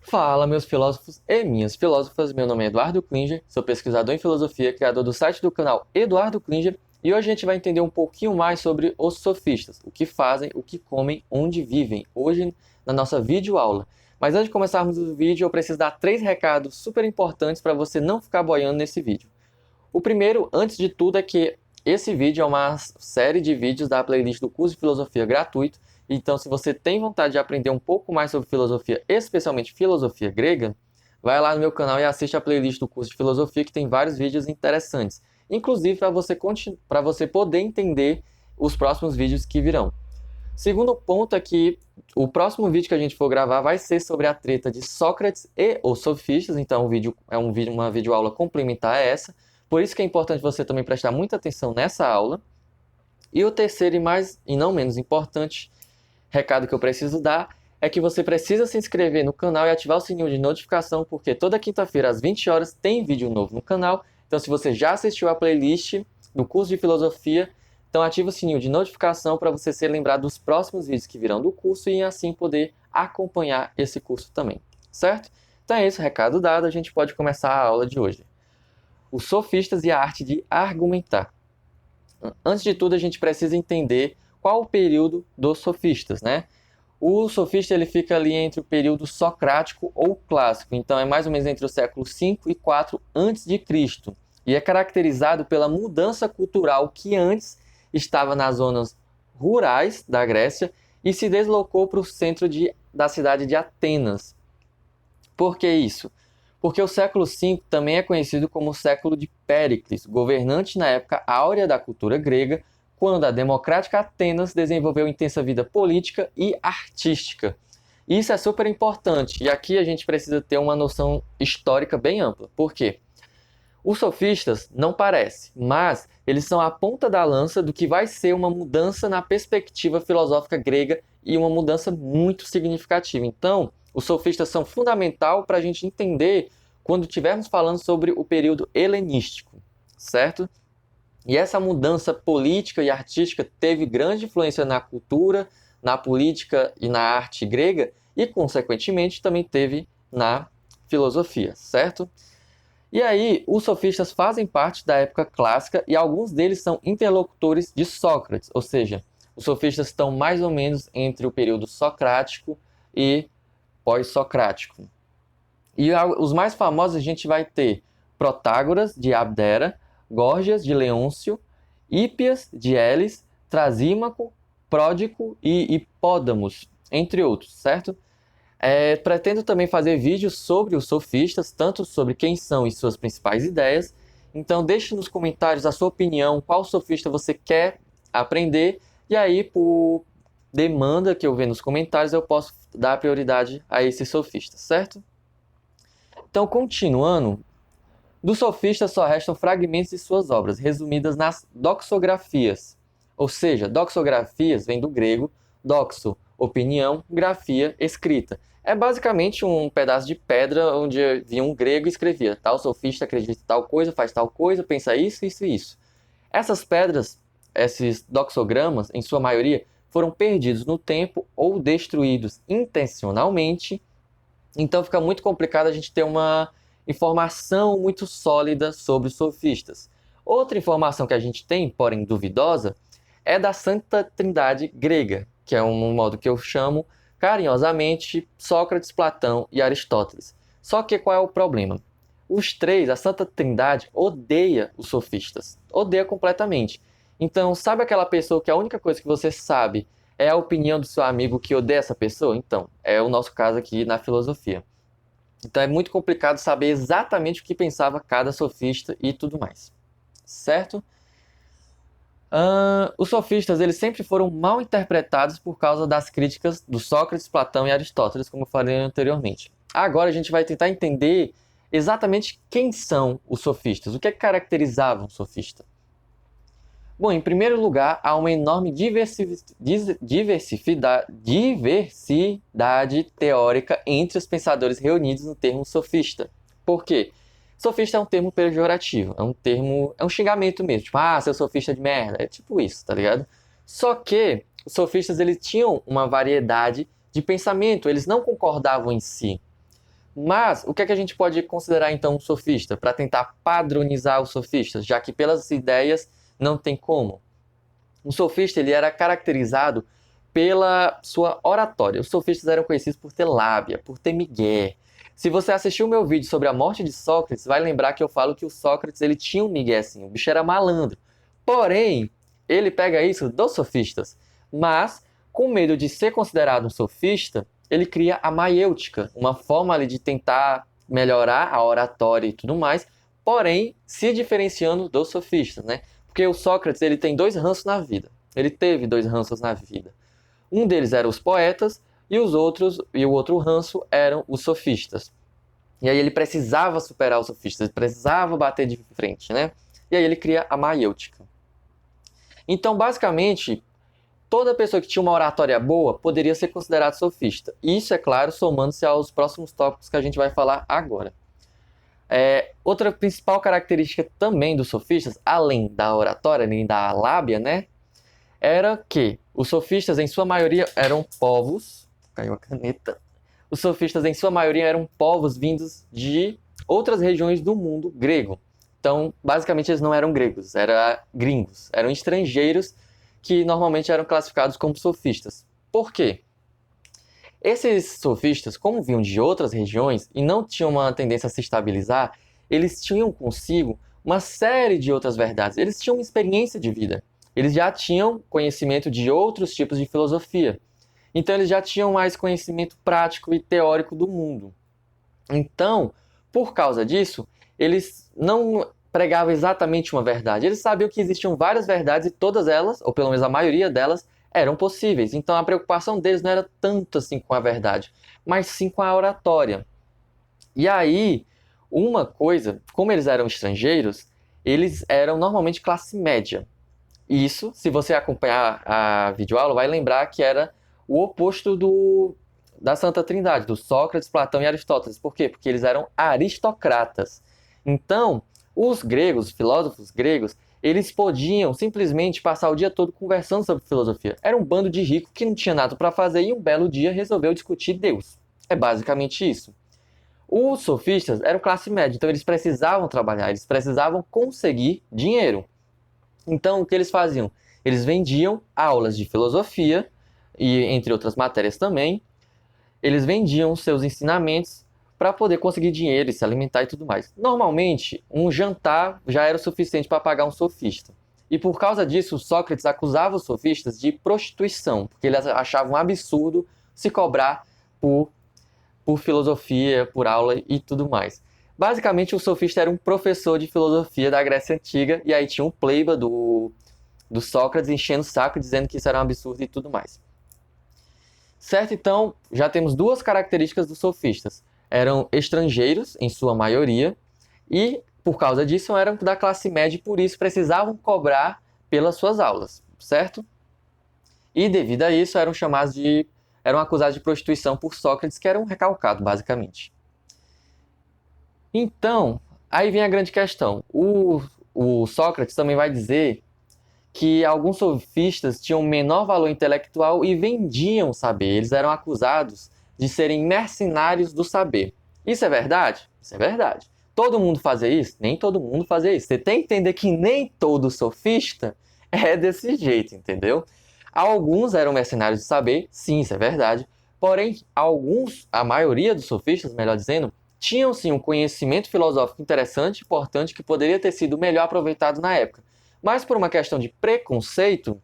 Fala, meus filósofos e minhas filósofas. Meu nome é Eduardo Klinger, sou pesquisador em filosofia, criador do site do canal Eduardo Klinger, e hoje a gente vai entender um pouquinho mais sobre os sofistas, o que fazem, o que comem, onde vivem, hoje na nossa videoaula. Mas antes de começarmos o vídeo, eu preciso dar 3 recados super importantes para você não ficar boiando nesse vídeo. O primeiro, antes de tudo, é que esse vídeo é uma série de vídeos da playlist do curso de filosofia gratuito. Então, se você tem vontade de aprender um pouco mais sobre filosofia, especialmente filosofia grega, vai lá no meu canal e assiste a playlist do curso de filosofia, que tem vários vídeos interessantes. Inclusive para você poder entender os próximos vídeos que virão. Segundo ponto é que o próximo vídeo que a gente for gravar vai ser sobre a treta de Sócrates e os sofistas. Então, o vídeo é uma videoaula complementar a essa. Por isso que é importante você também prestar muita atenção nessa aula. E o terceiro e não menos importante recado que eu preciso dar é que você precisa se inscrever no canal e ativar o sininho de notificação, porque toda quinta-feira às 20 horas tem vídeo novo no canal. Então, se você já assistiu a playlist do curso de filosofia, então ativa o sininho de notificação para você ser lembrado dos próximos vídeos que virão do curso e assim poder acompanhar esse curso também, certo? Então é isso, recado dado, a gente pode começar a aula de hoje. Os sofistas e a arte de argumentar. Antes de tudo, a gente precisa entender qual o período dos sofistas, né? O sofista ele fica ali entre o período socrático ou clássico, então é mais ou menos entre o século 5 e 4 a.C. E é caracterizado pela mudança cultural que antes estava nas zonas rurais da Grécia e se deslocou para o centro da cidade de Atenas. Por que isso? Porque o século V também é conhecido como o século de Péricles, governante na época áurea da cultura grega, quando a democrática Atenas desenvolveu intensa vida política e artística. Isso é super importante, e aqui a gente precisa ter uma noção histórica bem ampla. Por quê? Os sofistas não parecem, mas eles são a ponta da lança do que vai ser uma mudança na perspectiva filosófica grega e uma mudança muito significativa. Então, os sofistas são fundamental para a gente entender quando estivermos falando sobre o período helenístico, certo? E essa mudança política e artística teve grande influência na cultura, na política e na arte grega e, consequentemente, também teve na filosofia, certo? E aí, os sofistas fazem parte da época clássica e alguns deles são interlocutores de Sócrates, ou seja, os sofistas estão mais ou menos entre o período socrático e pós-socrático. E os mais famosos a gente vai ter Protágoras, de Abdera, Górgias, de Leôncio, Hípias, de Elis, Trasímaco, Pródico e Hipódamos, entre outros, certo? Pretendo também fazer vídeos sobre os sofistas, tanto sobre quem são e suas principais ideias. Então deixe nos comentários a sua opinião, qual sofista você quer aprender, e aí por demanda que eu ver nos comentários eu posso dar prioridade a esses sofistas, certo? Então, continuando, dos sofistas só restam fragmentos de suas obras, resumidas nas doxografias. Ou seja, doxografias vem do grego doxo, opinião, grafia, escrita. É basicamente um pedaço de pedra onde vinha um grego e escrevia: tal sofista acredita em tal coisa, faz tal coisa, pensa isso, isso e isso. Essas pedras, esses doxogramas, em sua maioria, foram perdidos no tempo ou destruídos intencionalmente. Então fica muito complicado a gente ter uma informação muito sólida sobre os sofistas. Outra informação que a gente tem, porém duvidosa, é da Santa Trindade grega, que é um modo que eu chamo carinhosamente Sócrates, Platão e Aristóteles. Só que qual é o problema? Os três, a Santa Trindade, odeia os sofistas. Odeia completamente. Então, sabe aquela pessoa que a única coisa que você sabe é a opinião do seu amigo que odeia essa pessoa? Então, é o nosso caso aqui na filosofia. Então, é muito complicado saber exatamente o que pensava cada sofista e tudo mais. Certo? Os sofistas eles sempre foram mal interpretados por causa das críticas do Sócrates, Platão e Aristóteles, como eu falei anteriormente. Agora a gente vai tentar entender exatamente quem são os sofistas, o que é que caracterizava um sofista. Bom, em primeiro lugar, há uma enorme diversidade teórica entre os pensadores reunidos no termo sofista. Por quê? Sofista é um termo pejorativo, é um xingamento mesmo, tipo, seu sofista de merda, é tipo isso, tá ligado? Só que os sofistas eles tinham uma variedade de pensamento, eles não concordavam em si. Mas o que é que a gente pode considerar então um sofista, para tentar padronizar os sofistas, já que pelas ideias não tem como? Um sofista ele era caracterizado pela sua oratória. Os sofistas eram conhecidos por ter lábia, por ter migué. Se você assistiu o meu vídeo sobre a morte de Sócrates, vai lembrar que eu falo que o Sócrates ele tinha um migué assim, o bicho era malandro. Porém, ele pega isso dos sofistas, mas com medo de ser considerado um sofista, ele cria a maiêutica, uma forma ali de tentar melhorar a oratória e tudo mais, porém se diferenciando dos sofistas, né? Porque o Sócrates ele tem dois ranços na vida. Ele teve dois ranços na vida. Um deles eram os poetas e o outro ranço eram os sofistas. E aí ele precisava superar os sofistas, ele precisava bater de frente, né? E aí ele cria a maiêutica. Então, basicamente, toda pessoa que tinha uma oratória boa poderia ser considerada sofista. Isso, é claro, somando-se aos próximos tópicos que a gente vai falar agora. Outra principal característica também dos sofistas, além da oratória, além da lábia, né? Era que os sofistas, em sua maioria, eram povos... Caiu a caneta. Os sofistas, em sua maioria, eram povos vindos de outras regiões do mundo grego. Então, basicamente, eles não eram gregos, eram gringos. Eram estrangeiros que normalmente eram classificados como sofistas. Por quê? Esses sofistas, como vinham de outras regiões e não tinham uma tendência a se estabilizar, eles tinham consigo uma série de outras verdades. Eles tinham uma experiência de vida. Eles já tinham conhecimento de outros tipos de filosofia. Então, eles já tinham mais conhecimento prático e teórico do mundo. Então, por causa disso, eles não pregavam exatamente uma verdade. Eles sabiam que existiam várias verdades e todas elas, ou pelo menos a maioria delas, eram possíveis. Então, a preocupação deles não era tanto assim com a verdade, mas sim com a oratória. E aí, uma coisa, como eles eram estrangeiros, eles eram normalmente classe média. Isso, se você acompanhar a videoaula, vai lembrar que era o oposto da Santa Trindade, do Sócrates, Platão e Aristóteles. Por quê? Porque eles eram aristocratas. Então, os gregos, os filósofos gregos, eles podiam simplesmente passar o dia todo conversando sobre filosofia. Era um bando de rico que não tinha nada para fazer e um belo dia resolveu discutir Deus. É basicamente isso. Os sofistas eram classe média, então eles precisavam trabalhar, eles precisavam conseguir dinheiro. Então, o que eles faziam? Eles vendiam aulas de filosofia, e entre outras matérias também. Eles vendiam seus ensinamentos para poder conseguir dinheiro e se alimentar e tudo mais. Normalmente, um jantar já era o suficiente para pagar um sofista. E por causa disso, Sócrates acusava os sofistas de prostituição, porque eles achavam um absurdo se cobrar por filosofia, por aula e tudo mais. Basicamente, o sofista era um professor de filosofia da Grécia Antiga, e aí tinha um pleiba do Sócrates enchendo o saco, dizendo que isso era um absurdo e tudo mais. Certo? Então, já temos duas características dos sofistas. Eram estrangeiros, em sua maioria, e, por causa disso, eram da classe média e, por isso, precisavam cobrar pelas suas aulas, certo? E, devido a isso, eram acusados de prostituição por Sócrates, que era um recalcado, basicamente. Então, aí vem a grande questão. O Sócrates também vai dizer que alguns sofistas tinham menor valor intelectual e vendiam o saber. Eles eram acusados de serem mercenários do saber. Isso é verdade? Isso é verdade. Todo mundo fazia isso? Nem todo mundo fazia isso. Você tem que entender que nem todo sofista é desse jeito, entendeu? Alguns eram mercenários do saber, sim, isso é verdade. Porém, a maioria dos sofistas, melhor dizendo, tinham sim um conhecimento filosófico interessante, importante, que poderia ter sido melhor aproveitado na época. Mas por uma questão de preconceito,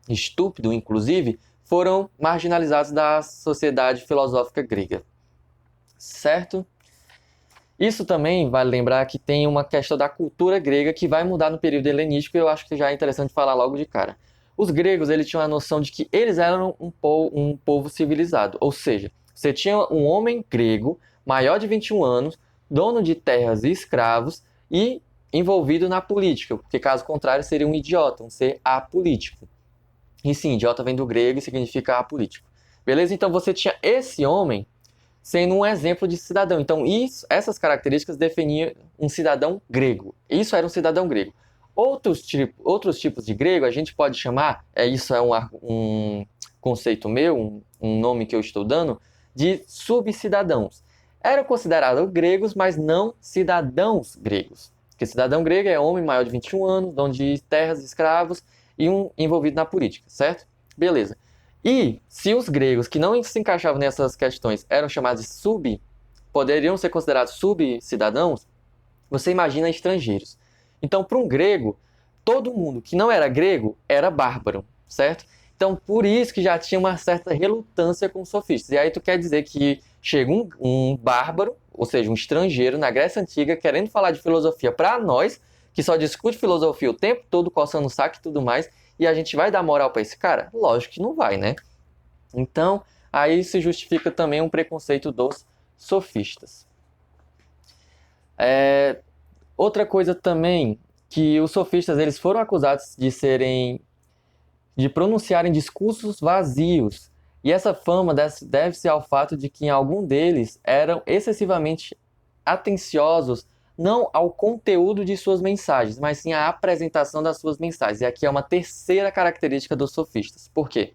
estúpido inclusive, foram marginalizados da sociedade filosófica grega. Certo? Isso também vale lembrar que tem uma questão da cultura grega que vai mudar no período helenístico e eu acho que já é interessante falar logo de cara. Os gregos eles tinham a noção de que eles eram um povo civilizado, ou seja, você tinha um homem grego, maior de 21 anos, dono de terras e escravos e envolvido na política, porque caso contrário seria um idiota, um ser apolítico. E sim, idiota vem do grego e significa apolítico. Beleza? Então você tinha esse homem sendo um exemplo de cidadão. Então essas características definiam um cidadão grego. Isso era um cidadão grego. Outros tipos de grego a gente pode chamar, isso é um conceito meu, um nome que eu estou dando, de subcidadãos. eram considerados gregos, mas não cidadãos gregos. Porque cidadão grego é homem maior de 21 anos, dono de terras, escravos e um envolvido na política, certo? Beleza. E se os gregos que não se encaixavam nessas questões eram chamados de poderiam ser considerados subcidadãos, você imagina estrangeiros. Então, para um grego, todo mundo que não era grego era bárbaro, certo? Então, por isso que já tinha uma certa relutância com os sofistas. E aí tu quer dizer que chega um bárbaro, ou seja, um estrangeiro na Grécia Antiga, querendo falar de filosofia para nós, que só discute filosofia o tempo todo, coçando o saco e tudo mais, e a gente vai dar moral para esse cara? Lógico que não vai, né? Então, aí se justifica também um preconceito dos sofistas. Outra coisa também, que os sofistas eles foram acusados de pronunciarem discursos vazios. E essa fama deve-se ao fato de que algum deles eram excessivamente atenciosos não ao conteúdo de suas mensagens, mas sim à apresentação das suas mensagens. E aqui é uma terceira característica dos sofistas. Por quê?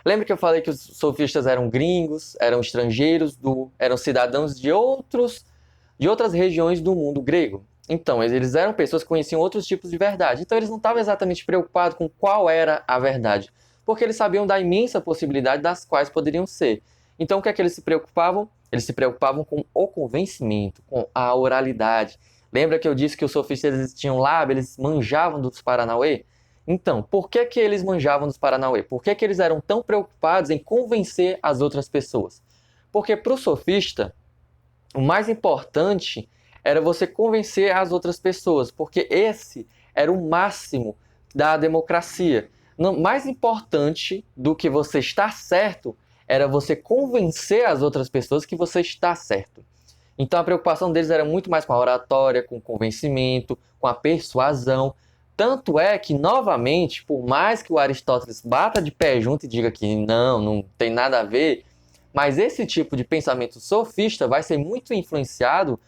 Lembra que eu falei que os sofistas eram gringos, eram estrangeiros, eram cidadãos de outras regiões do mundo grego? Então, eles eram pessoas que conheciam outros tipos de verdade. Então, eles não estavam exatamente preocupados com qual era a verdade, porque eles sabiam da imensa possibilidade das quais poderiam ser. Então, o que é que eles se preocupavam? Eles se preocupavam com o convencimento, com a oralidade. Lembra que eu disse que os sofistas eles tinham lábio, eles manjavam dos Paranauê? Então, por que que eles manjavam dos Paranauê? Por que que eles eram tão preocupados em convencer as outras pessoas? Porque para o sofista, o mais importante era você convencer as outras pessoas, porque esse era o máximo da democracia. Mais importante do que você estar certo era você convencer as outras pessoas que você está certo. Então a preocupação deles era muito mais com a oratória, com o convencimento, com a persuasão. Tanto é que, novamente, por mais que o Aristóteles bata de pé junto e diga que não tem nada a ver, mas esse tipo de pensamento sofista vai ser muito influenciado,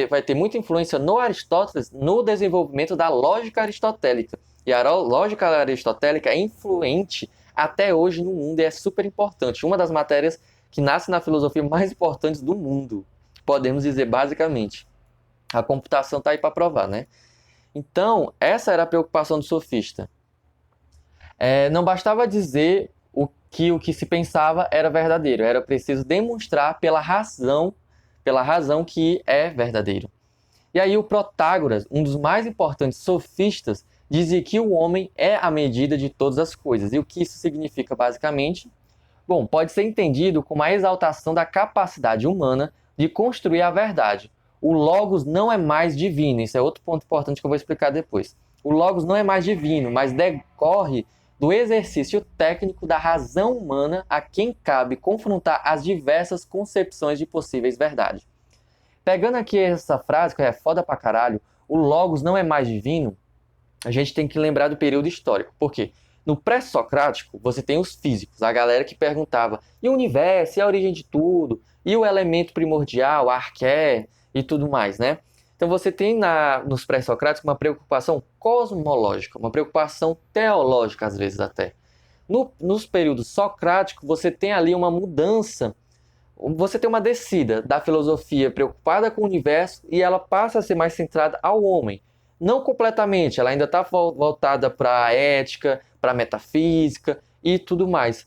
vai ter muita influência no Aristóteles no desenvolvimento da lógica aristotélica. E a lógica aristotélica é influente até hoje no mundo e é super importante. Uma das matérias que nasce na filosofia mais importantes do mundo, podemos dizer basicamente. A computação está aí para provar, né? Então, essa era a preocupação do sofista. Não bastava dizer o que se pensava era verdadeiro, era preciso demonstrar pela razão que é verdadeiro. E aí o Protágoras, um dos mais importantes sofistas, dizia que o homem é a medida de todas as coisas. E o que isso significa basicamente? Bom, pode ser entendido como a exaltação da capacidade humana de construir a verdade. O Logos não é mais divino, isso é outro ponto importante que eu vou explicar depois. O Logos não é mais divino, mas decorre do exercício técnico da razão humana a quem cabe confrontar as diversas concepções de possíveis verdades. Pegando aqui essa frase, que é foda pra caralho, o Logos não é mais divino, a gente tem que lembrar do período histórico. Por quê? No pré-socrático, você tem os físicos, a galera que perguntava e o universo, e a origem de tudo, e o elemento primordial, a arqué e tudo mais, né? Então você tem nos pré-socráticos uma preocupação cosmológica, uma preocupação teológica às vezes até. Nos períodos socráticos você tem ali uma mudança, você tem uma descida da filosofia preocupada com o universo e ela passa a ser mais centrada ao homem. Não completamente, ela ainda está voltada para a ética, para a metafísica e tudo mais.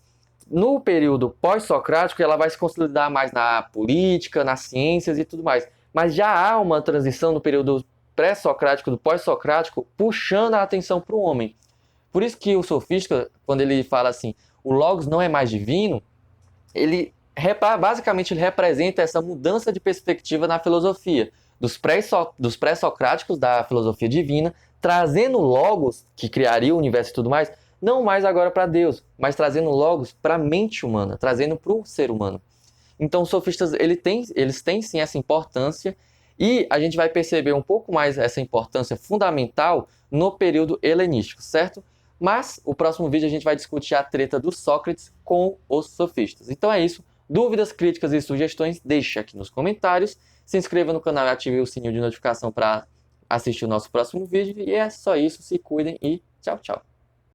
No período pós-socrático ela vai se consolidar mais na política, nas ciências e tudo mais. Mas já há uma transição no período pré-socrático, do pós-socrático, puxando a atenção para o homem. Por isso que o sofista, quando ele fala assim, o Logos não é mais divino, basicamente ele representa essa mudança de perspectiva na filosofia, dos pré-socráticos da filosofia divina, trazendo o Logos, que criaria o universo e tudo mais, não mais agora para Deus, mas trazendo o Logos para a mente humana, trazendo para o ser humano. Então os sofistas eles têm sim essa importância e a gente vai perceber um pouco mais essa importância fundamental no período helenístico, certo? Mas o próximo vídeo a gente vai discutir a treta do Sócrates com os sofistas. Então é isso. Dúvidas, críticas e sugestões, deixe aqui nos comentários. Se inscreva no canal e ative o sininho de notificação para assistir o nosso próximo vídeo. E é só isso. Se cuidem e tchau, tchau.